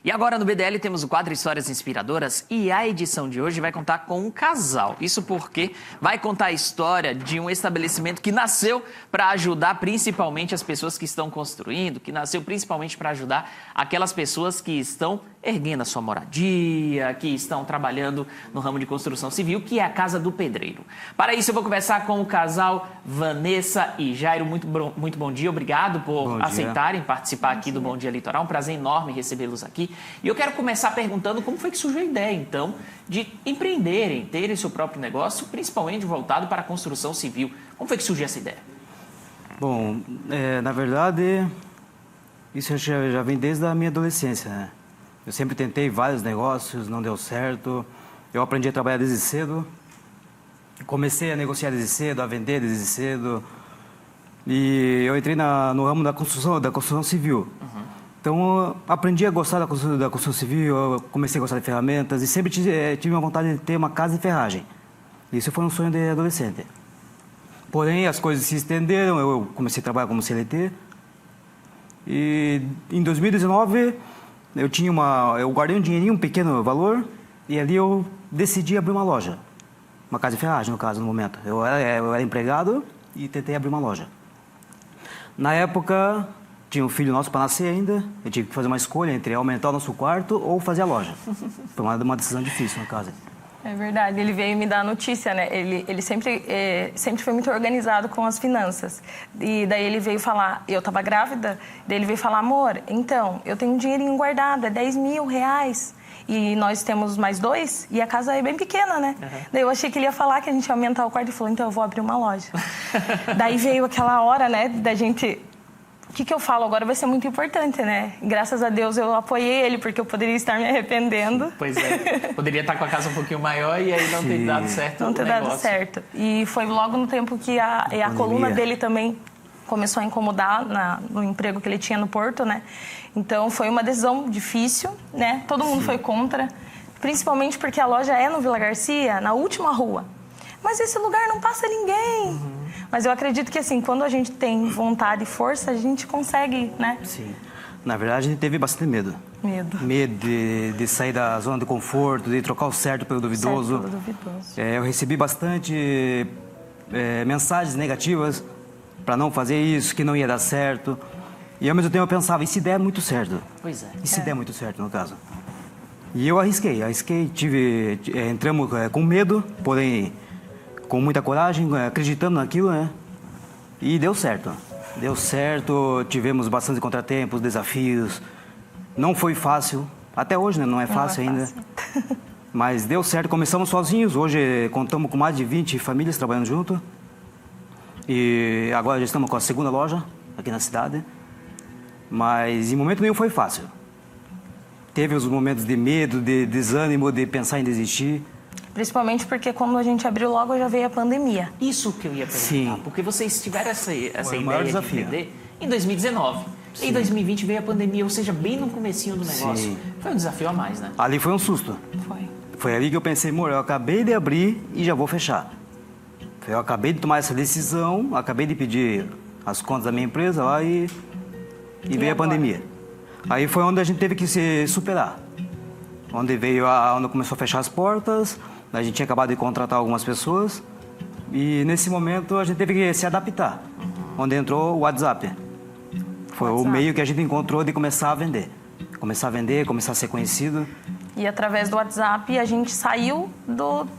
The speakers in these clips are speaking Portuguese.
E agora no BDL temos o quadro Histórias Inspiradoras e a edição de hoje vai contar com um casal. Isso porque vai contar a história de um estabelecimento que nasceu para ajudar principalmente as pessoas que estão construindo, que nasceu principalmente para ajudar aquelas pessoas que estão erguendo a sua moradia, que estão trabalhando no ramo de construção civil, que é a Casa do Pedreiro. Para isso eu vou conversar com o casal Vanessa e Jairo. Muito bom dia, obrigado por aceitarem participar aqui do Bom Dia Litoral. Um prazer enorme recebê-los aqui. E eu quero começar perguntando como foi que surgiu a ideia, então, de empreenderem, terem seu próprio negócio, principalmente voltado para a construção civil. Como foi que surgiu essa ideia? Bom, na verdade, isso já vem desde a minha adolescência, né? Eu sempre tentei vários negócios, não deu certo. Eu aprendi a trabalhar desde cedo. Comecei a negociar desde cedo, a vender desde cedo. E eu entrei no ramo da construção civil. Então, eu aprendi a gostar da construção civil, eu comecei a gostar de ferramentas e sempre tive uma vontade de ter uma casa de ferragem. Isso foi um sonho de adolescente. Porém, as coisas se estenderam, eu comecei a trabalhar como CLT. E em 2019, eu guardei um dinheirinho, um pequeno valor, e ali eu decidi abrir uma loja. Uma casa de ferragem, no caso, no momento. Eu era empregado e tentei abrir uma loja. Na época, tinha um filho nosso para nascer ainda, eu tive que fazer uma escolha entre aumentar o nosso quarto ou fazer a loja. Foi uma decisão difícil, no caso. É verdade, ele veio me dar a notícia, né? Ele sempre foi muito organizado com as finanças. E daí ele veio falar, eu estava grávida, daí ele veio falar, amor, então, eu tenho um dinheirinho guardado, é 10 mil reais. E nós temos mais 2, e a casa é bem pequena, né? Daí eu achei que ele ia falar que a gente ia aumentar o quarto, e falou, então eu vou abrir uma loja. Daí veio aquela hora, né, da gente... O que eu falo agora vai ser muito importante, né? Graças a Deus eu apoiei ele, porque eu poderia estar me arrependendo. Pois é, poderia estar com a casa um pouquinho maior e aí não ter dado certo o negócio. Não ter dado certo. E foi logo no tempo que a coluna dele também começou a incomodar no emprego que ele tinha no Porto, né? Então foi uma decisão difícil, né? Todo mundo foi contra, principalmente porque a loja é no Vila Garcia, na última rua. Mas esse lugar não passa ninguém. Mas eu acredito que, assim, quando a gente tem vontade e força, a gente consegue, né? Sim. Na verdade, a gente teve bastante medo. Medo. Medo de sair da zona de conforto, de trocar o certo pelo duvidoso. Certo pelo duvidoso. Eu recebi bastante mensagens negativas para não fazer isso, que não ia dar certo. E ao mesmo tempo eu pensava, e se der muito certo? Pois é. E se der muito certo, no caso? E eu arrisquei, entramos com medo, porém com muita coragem, acreditando naquilo, né? E deu certo. Deu certo, tivemos bastante contratempos, desafios. Não foi fácil, até hoje, né? Não é fácil ainda. Mas deu certo, começamos sozinhos, hoje contamos com mais de 20 famílias trabalhando junto. E agora já estamos com a segunda loja aqui na cidade. Mas em momento nenhum foi fácil. Teve os momentos de medo, de desânimo, de pensar em desistir. Principalmente porque quando a gente abriu logo já veio a pandemia. Isso que eu ia perguntar, Sim. porque vocês tiveram essa ideia de empreender em 2019. Sim. Em 2020 veio a pandemia, ou seja, bem no comecinho do negócio. Sim. Foi um desafio a mais, né? Ali foi um susto. Foi ali que eu pensei, amor, eu acabei de abrir e já vou fechar. Eu acabei de tomar essa decisão, acabei de pedir as contas da minha empresa lá e veio a pandemia. Aí foi onde a gente teve que se superar. Onde começou a fechar as portas, a gente tinha acabado de contratar algumas pessoas e nesse momento a gente teve que se adaptar. Onde entrou o WhatsApp. Foi o meio que a gente encontrou de começar a vender. Começar a ser conhecido. E através do WhatsApp a gente saiu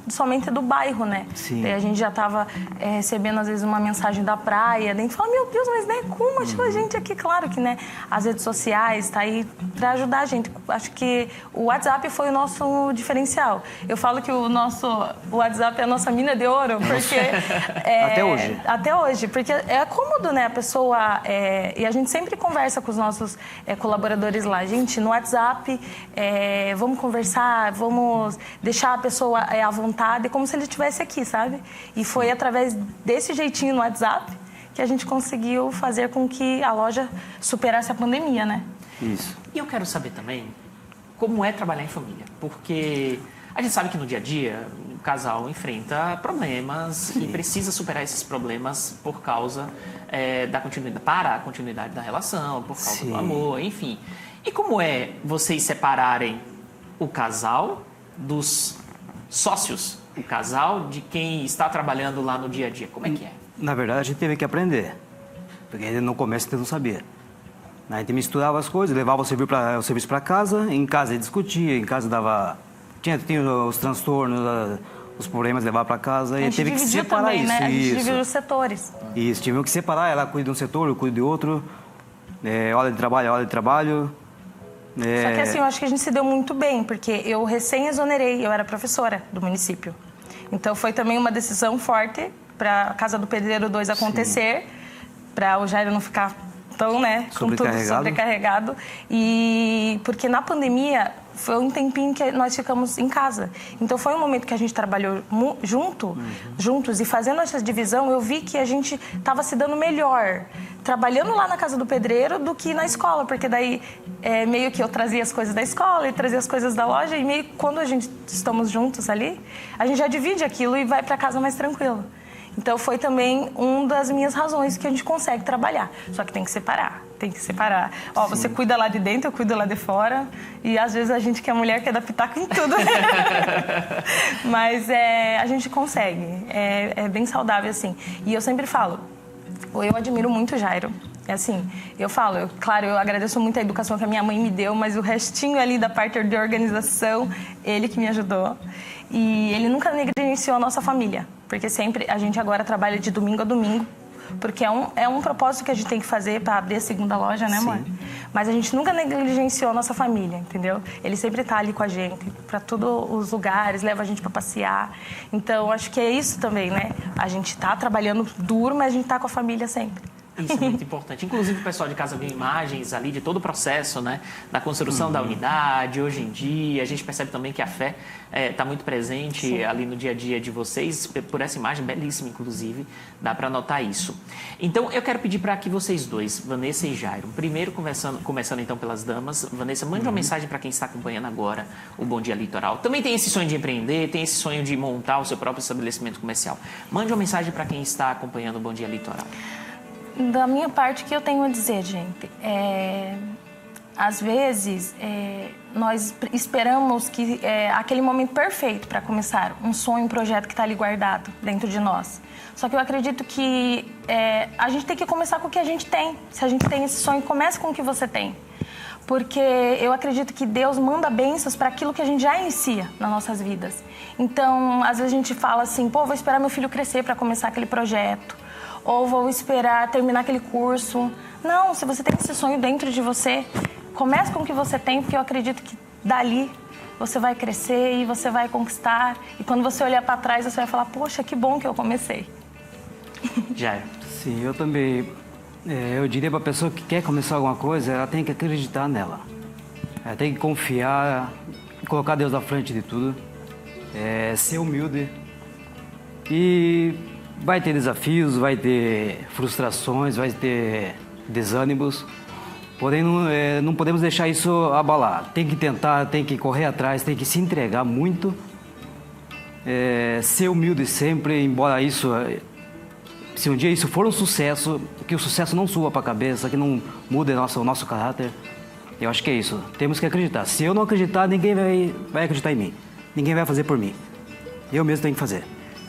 somente do bairro, né? Sim. Daí a gente já estava recebendo às vezes uma mensagem da praia, daí a gente fala, meu Deus, mas né, como achou a gente aqui? Claro que né, as redes sociais tá aí para ajudar a gente. Acho que o WhatsApp foi o nosso diferencial. Eu falo que o WhatsApp é a nossa mina de ouro, porque... Até hoje. Até hoje, porque é cômodo, né? A pessoa... e a gente sempre conversa com os nossos colaboradores lá. Gente, no WhatsApp, vamos conversar, vamos deixar a pessoa à vontade, como se ele estivesse aqui, sabe? E foi através desse jeitinho no WhatsApp que a gente conseguiu fazer com que a loja superasse a pandemia, né? Isso. E eu quero saber também como é trabalhar em família, porque a gente sabe que no dia a dia o casal enfrenta problemas e precisa superar esses problemas por causa da continuidade, para a continuidade da relação, por causa do amor, enfim. E como é vocês separarem o casal dos sócios? O casal de quem está trabalhando lá no dia a dia? Como é que é? Na verdade, a gente teve que aprender, porque no começo a gente não sabia. A gente misturava as coisas, levava o serviço para casa, em casa discutia, em casa tinha os transtornos, os problemas, levava para casa, e teve que separar também, isso. Né? A gente isso. dividiu os setores. Isso, tivemos que separar, ela cuida de um setor, eu cuido de outro, hora de trabalho. Só que assim, eu acho que a gente se deu muito bem, porque eu recém-exonerei, eu era professora do município. Então foi também uma decisão forte para a Casa do Pedreiro 2 acontecer, para o Jairo não ficar tão, né, com tudo sobrecarregado. E porque na pandemia foi um tempinho que nós ficamos em casa. Então foi um momento que a gente trabalhou juntos, e fazendo essa divisão eu vi que a gente estava se dando melhor trabalhando lá na Casa do Pedreiro do que na escola, porque daí meio que eu trazia as coisas da escola e trazia as coisas da loja, e meio que quando a gente estamos juntos ali, a gente já divide aquilo e vai para casa mais tranquilo. Então foi também uma das minhas razões que a gente consegue trabalhar. Só que tem que separar. Ó, você cuida lá de dentro, eu cuido lá de fora. E às vezes a gente que é mulher quer dar pitaco em tudo. Mas a gente consegue. É bem saudável assim. E eu sempre falo, eu admiro muito o Jairo. É assim, claro, eu agradeço muito a educação que a minha mãe me deu, mas o restinho ali da parte de organização, ele que me ajudou. E ele nunca negligenciou a nossa família, porque sempre a gente agora trabalha de domingo a domingo, porque é um propósito que a gente tem que fazer para abrir a segunda loja, né, amor? Sim. Mas a gente nunca negligenciou a nossa família, entendeu? Ele sempre está ali com a gente, para todos os lugares, leva a gente para passear. Então, acho que é isso também, né? A gente está trabalhando duro, mas a gente está com a família sempre. Isso é muito importante. Inclusive, o pessoal de casa viu imagens ali de todo o processo, né? Da construção da unidade, hoje em dia. A gente percebe também que a fé está muito presente ali no dia a dia de vocês. Por essa imagem, belíssima, inclusive, dá para notar isso. Então, eu quero pedir para que vocês dois, Vanessa e Jairo, primeiro começando então pelas damas. Vanessa, mande uma mensagem para quem está acompanhando agora o Bom Dia Litoral. Também tem esse sonho de empreender, tem esse sonho de montar o seu próprio estabelecimento comercial. Mande uma mensagem para quem está acompanhando o Bom Dia Litoral. Da minha parte, o que eu tenho a dizer, gente, às vezes nós esperamos que aquele momento perfeito para começar um sonho, um projeto que está ali guardado dentro de nós. Só que eu acredito que a gente tem que começar com o que a gente tem. Se a gente tem esse sonho, comece com o que você tem. Porque eu acredito que Deus manda bênçãos para aquilo que a gente já inicia nas nossas vidas. Então, às vezes a gente fala assim, vou esperar meu filho crescer para começar aquele projeto. Ou vou esperar terminar aquele curso. Não, se você tem esse sonho dentro de você, comece com o que você tem, porque eu acredito que dali você vai crescer e você vai conquistar. E quando você olhar para trás, você vai falar, poxa, que bom que eu comecei. Jairo. Sim, eu também. Eu diria para a pessoa que quer começar alguma coisa, ela tem que acreditar nela. Ela tem que confiar, colocar Deus à frente de tudo, ser humilde. E vai ter desafios, vai ter frustrações, vai ter desânimos, porém não podemos deixar isso abalar. Tem que tentar, tem que correr atrás, tem que se entregar muito, ser humilde sempre, embora se um dia isso for um sucesso, que o sucesso não suba para a cabeça, que não mude o nosso caráter. Eu acho que é isso, temos que acreditar. Se eu não acreditar, ninguém vai acreditar em mim, ninguém vai fazer por mim, eu mesmo tenho que fazer.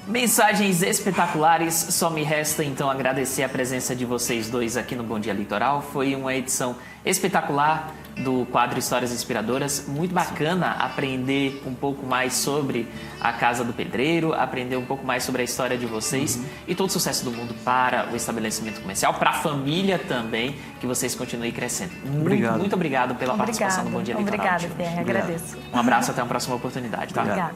Mensagens espetaculares, só me resta então agradecer a presença de vocês dois aqui no Bom Dia Litoral. Foi uma edição espetacular do quadro Histórias Inspiradoras, muito bacana aprender um pouco mais sobre a Casa do Pedreiro, aprender um pouco mais sobre a história de vocês e todo o sucesso do mundo para o estabelecimento comercial, para a família também, que vocês continuem crescendo. Muito obrigado pela participação no Bom Dia Litoral. Obrigada, agradeço. Um abraço, até uma próxima oportunidade. Tá? Obrigada.